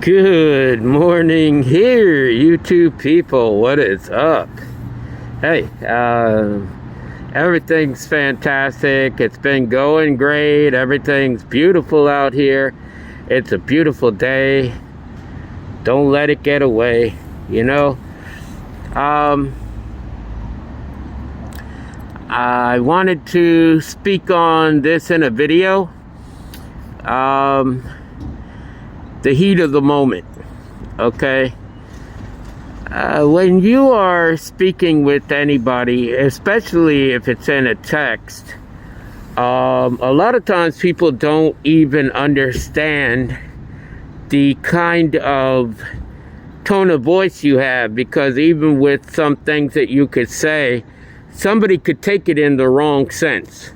Good morning here, YouTube people. What is up? Hey, everything's fantastic. It's been going great. Everything's beautiful out here. It's a beautiful day. Don't let it get away, you know? I wanted to speak on this in a video. The heat of the moment, okay? When you are speaking with anybody, especially if it's in a text, a lot of times people don't even understand the kind of tone of voice you have, because even with some things that you could say, somebody could take it in the wrong sense.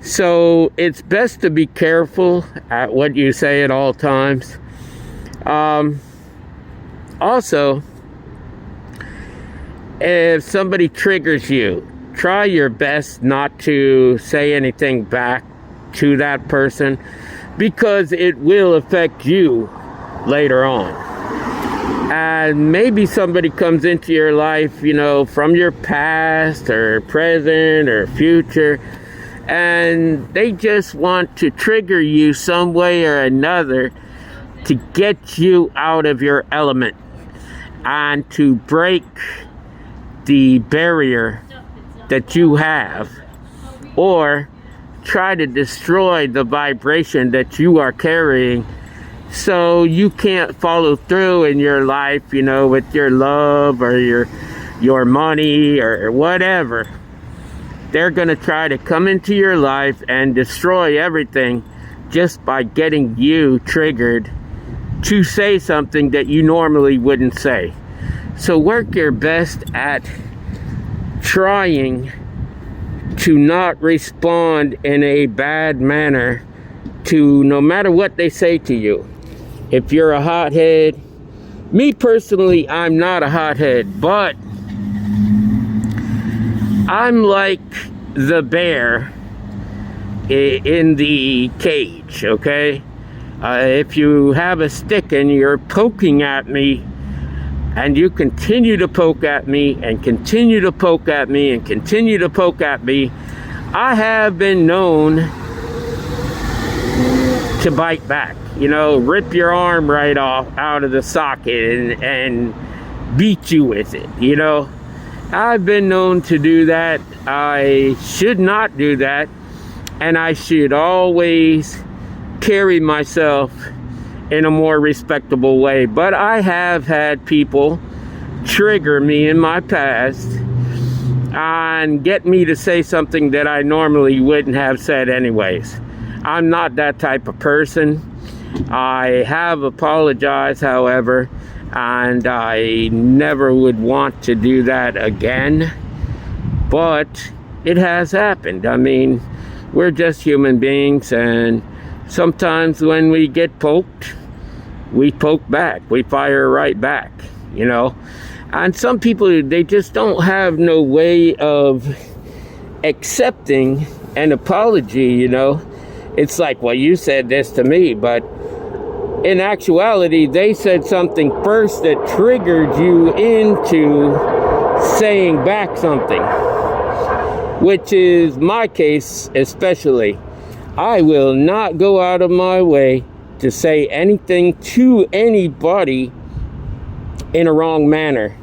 So it's best to be careful at what you say at all times. Also, if somebody triggers you, try your best not to say anything back to that person, because it will affect you later on. And maybe somebody comes into your life, you know, from your past or present or future, and they just want to trigger you some way or another to get you out of your element and to break the barrier that you have, or try to destroy the vibration that you are carrying, so you can't follow through in your life, you know, with your love or your money or whatever. They're going to try to come into your life and destroy everything just by getting you triggered to say something that you normally wouldn't say. So work your best at trying to not respond in a bad manner to no matter what they say to you. If you're a hothead, me personally, I'm not a hothead, but I'm like the bear in the cage, okay? If you have a stick and you're poking at me, and you continue to poke at me and continue to poke at me and continue to poke at me, I have been known to bite back, you know, rip your arm right off out of the socket and beat you with it, you know. I've been known to do that. I should not do that, and I should always carry myself in a more respectable way. But I have had people trigger me in my past and get me to say something that I normally wouldn't have said anyways. I'm not that type of person. I have apologized, however, and I never would want to do that again. But it has happened. I mean, we're just human beings, and sometimes when we get poked, we poke back. We fire right back, you know. And some people, they just don't have no way of accepting an apology, you know. It's like, well, you said this to me, but in actuality, they said something first that triggered you into saying back something, which is my case especially. I will not go out of my way to say anything to anybody in a wrong manner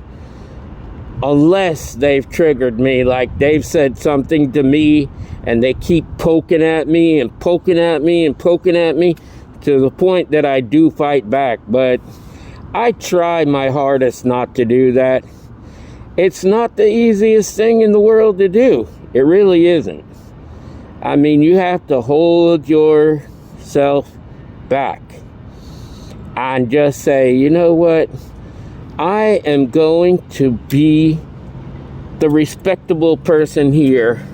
unless they've triggered me, like they've said something to me and they keep poking at me and poking at me and poking at me to the point that I do fight back. But I try my hardest not to do that. It's not the easiest thing in the world to do. It really isn't. I mean, you have to hold yourself back and just say, you know what? I am going to be the respectable person here,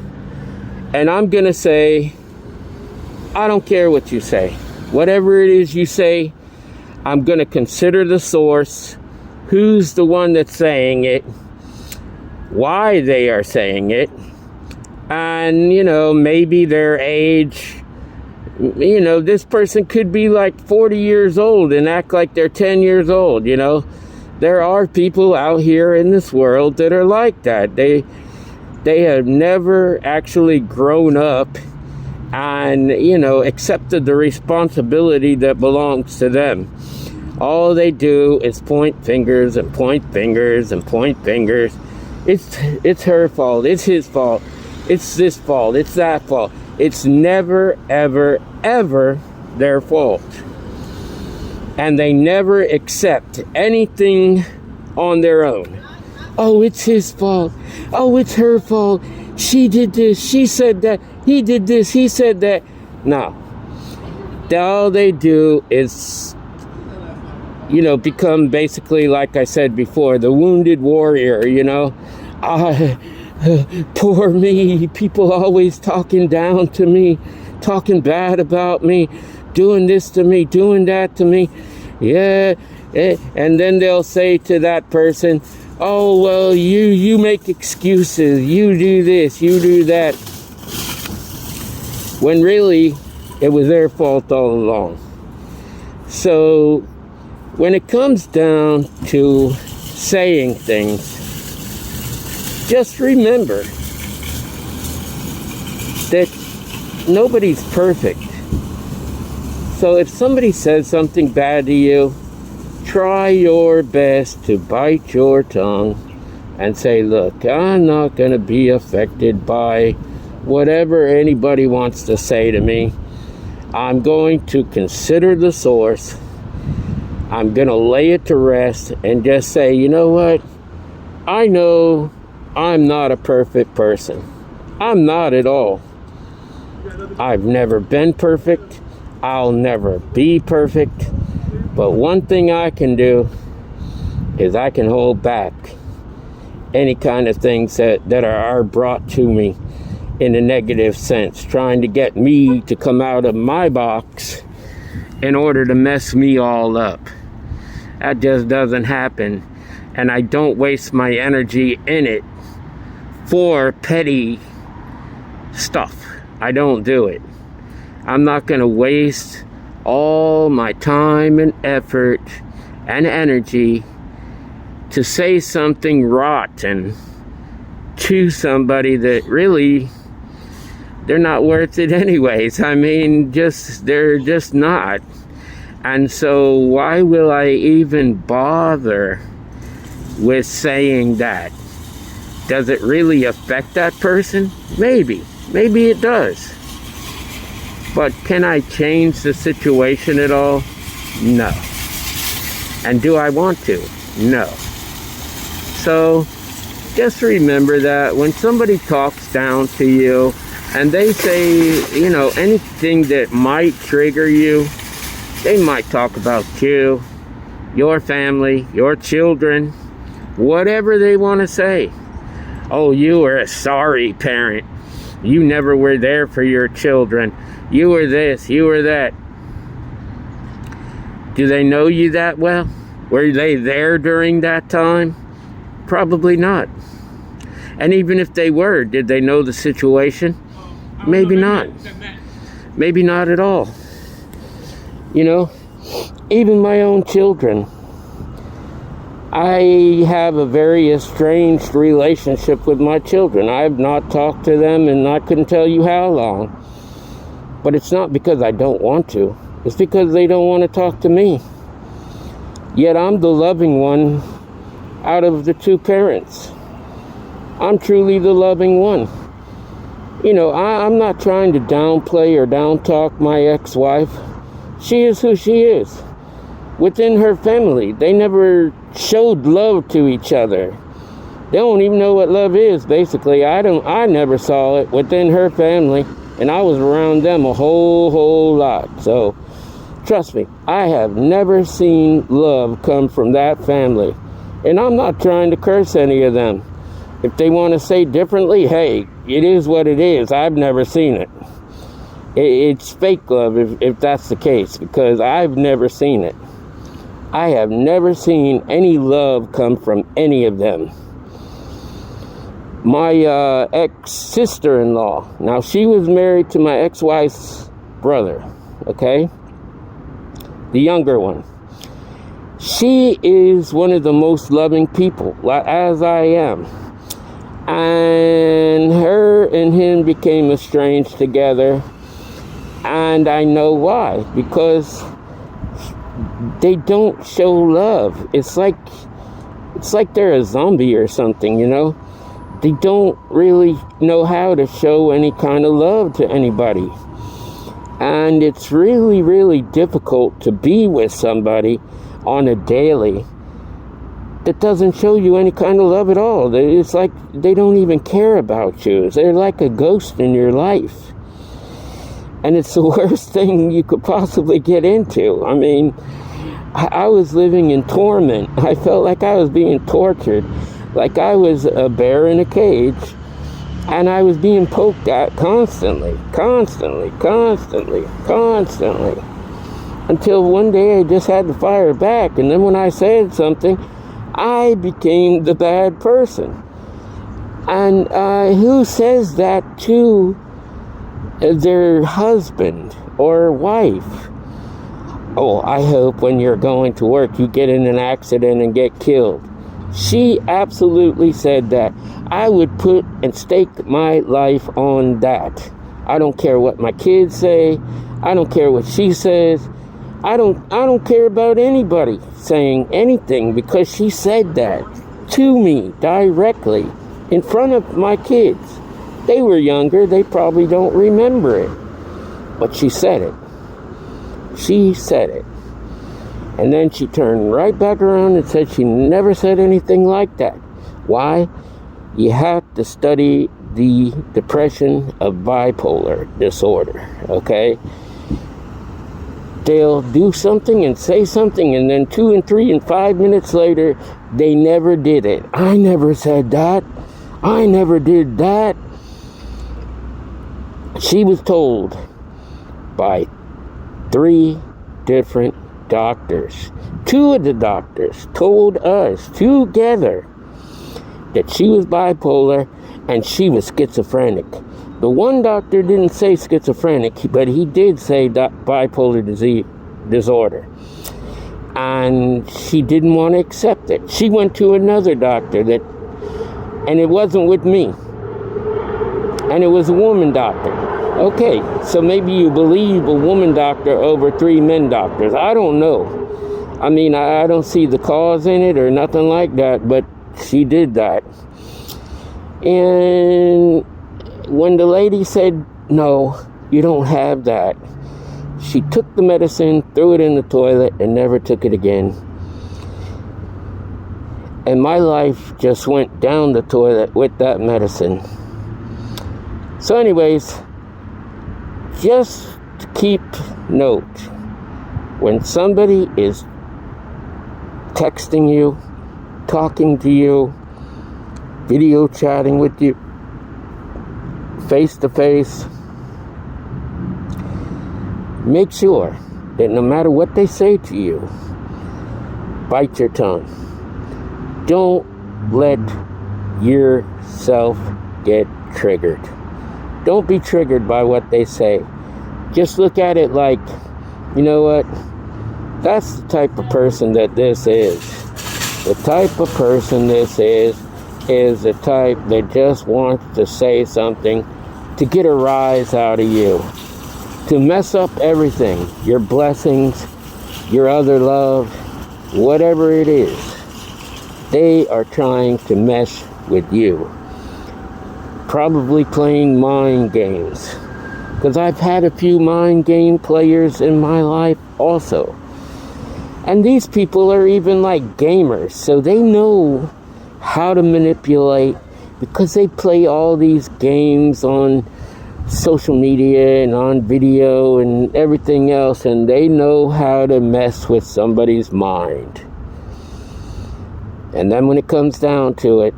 and I'm going to say, I don't care what you say. Whatever it is you say, I'm going to consider the source, who's the one that's saying it, why they are saying it, and, you know, maybe their age, You know, this person could be like 40 years old and act like they're 10 years old, you know. There are people out here in this world that are like that. They have never actually grown up and, you know, accepted the responsibility that belongs to them. All they do is point fingers and point fingers and point fingers. It's her fault. It's his fault. It's this fault. It's that fault. It's never, ever, ever their fault. And they never accept anything on their own. Oh, it's his fault. Oh, it's her fault. She did this. She said that. He did this. He said that. No. All they do is, you know, become basically, like I said before, the wounded warrior, you know. Poor me. People always talking down to me, talking bad about me, doing this to me, doing that to me. Yeah. And then they'll say to that person, oh, well, you make excuses. You do this, you do that. When really, it was their fault all along. So, when it comes down to saying things, just remember that nobody's perfect. So if somebody says something bad to you, try your best to bite your tongue and say, look, I'm not going to be affected by whatever anybody wants to say to me. I'm going to consider the source. I'm going to lay it to rest and just say, you know what? I know I'm not a perfect person. I'm not at all. I've never been perfect. I'll never be perfect. But one thing I can do is I can hold back any kind of things that are brought to me in a negative sense, trying to get me to come out of my box in order to mess me all up. That just doesn't happen. And I don't waste my energy in it for petty stuff. I don't do it. I'm not going to waste all my time and effort and energy to say something rotten to somebody that really, they're not worth it anyways. I mean, they're just not. And so why will I even bother with saying that? Does it really affect that person? Maybe it does. But can I change the situation at all? No. And do I want to? No. So just remember that when somebody talks down to you and they say, you know, anything that might trigger you, they might talk about you, your family, your children, whatever they want to say. Oh, you were a sorry parent. You never were there for your children. You were this, you were that. Do they know you that well? Were they there during that time? Probably not. And even if they were, did they know the situation? Maybe not. Maybe not at all. You know, even my own children. I have a very estranged relationship with my children. I have not talked to them and I couldn't tell you how long. But it's not because I don't want to. It's because they don't want to talk to me. Yet I'm the loving one out of the two parents. I'm truly the loving one. You know, I'm not trying to downplay or down-talk my ex-wife. She is who she is. Within her family, they never showed love to each other. They don't even know what love is, basically. I never saw it within her family, and I was around them a whole lot. So, trust me, I have never seen love come from that family. And I'm not trying to curse any of them. If they want to say differently, hey, it is what it is. I've never seen it. It's fake love if that's the case, because I've never seen it. I have never seen any love come from any of them. My ex-sister-in-law, now she was married to my ex-wife's brother. okay? The younger one. She is one of the most loving people, as I am. And her and him became estranged together. And I know why. Because they don't show love. It's like they're a zombie or something, you know? They don't really know how to show any kind of love to anybody. And it's really, really difficult to be with somebody on a daily that doesn't show you any kind of love at all. It's like they don't even care about you. They're like a ghost in your life. And it's the worst thing you could possibly get into. I mean, I was living in torment. I felt like I was being tortured. Like I was a bear in a cage. And I was being poked at constantly. Until one day I just had to fire back. And then when I said something, I became the bad person. And who says that to their husband or wife? Oh, I hope when you're going to work you get in an accident and get killed. She absolutely said that. I would put and stake my life on that. I don't care what my kids say. I don't care what she says. I don't care about anybody saying anything, because she said that to me directly in front of my kids. They were younger. They probably don't remember it. But she said it. She said it. And then she turned right back around and said she never said anything like that. Why? You have to study the depression of bipolar disorder, okay? They'll do something and say something, and then 2 and 3 and 5 minutes later, they never did it. I never said that. I never did that. She was told by 3 different doctors. 2 of the doctors told us together that she was bipolar and she was schizophrenic. The one doctor didn't say schizophrenic, but he did say bipolar disorder. And she didn't want to accept it. She went to another doctor and it wasn't with me. And it was a woman doctor. Okay, so maybe you believe a woman doctor over 3 men doctors. I don't know. I mean, I don't see the cause in it or nothing like that, but she did that. And when the lady said, no, you don't have that, she took the medicine, threw it in the toilet, and never took it again. And my life just went down the toilet with that medicine. So anyways, just to keep note, when somebody is texting you, talking to you, video chatting with you, face to face, make sure that no matter what they say to you, bite your tongue. Don't let yourself get triggered. Don't be triggered by what they say. Just look at it like, you know what? That's the type of person that this is. The type of person this is the type that just wants to say something to get a rise out of you. To mess up everything. Your blessings, your other love, whatever it is. They are trying to mess with you. Probably playing mind games. Because I've had a few mind game players in my life also. And these people are even like gamers. So they know how to manipulate, because they play all these games on social media and on video and everything else. And they know how to mess with somebody's mind. And then when it comes down to it,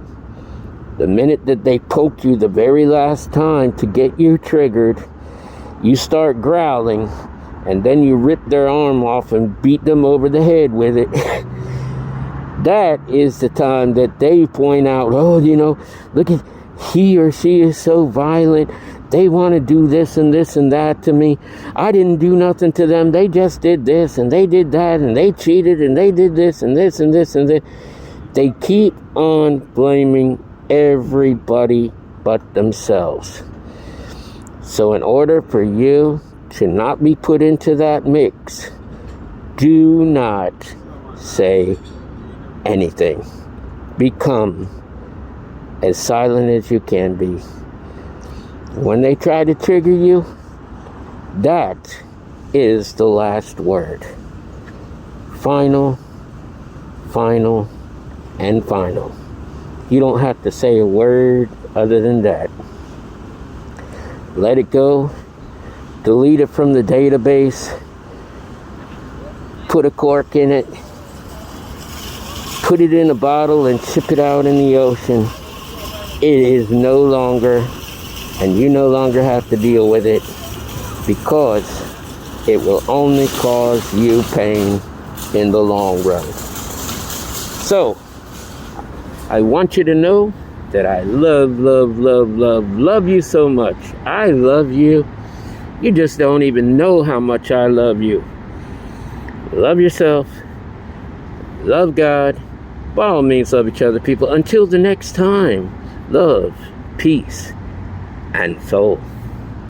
the minute that they poke you the very last time to get you triggered, you start growling, and then you rip their arm off and beat them over the head with it. That is the time that they point out, oh, you know, look at he or she is so violent. They want to do this and this and that to me. I didn't do nothing to them. They just did this and they did that and they cheated and they did this and this and this and this. They keep on blaming everybody but themselves. So in order for you to not be put into that mix, do not say anything. Become as silent as you can be. When they try to trigger you, that is the last word. Final, final, and final. You don't have to say a word other than that. Let it go. Delete it from the database. Put a cork in it. Put it in a bottle and ship it out in the ocean. It is no longer, and you no longer have to deal with it, because it will only cause you pain in the long run. So, I want you to know that I love you so much. I love you. You just don't even know how much I love you. Love yourself. Love God. By all means, love each other, people. Until the next time, love, peace, and soul.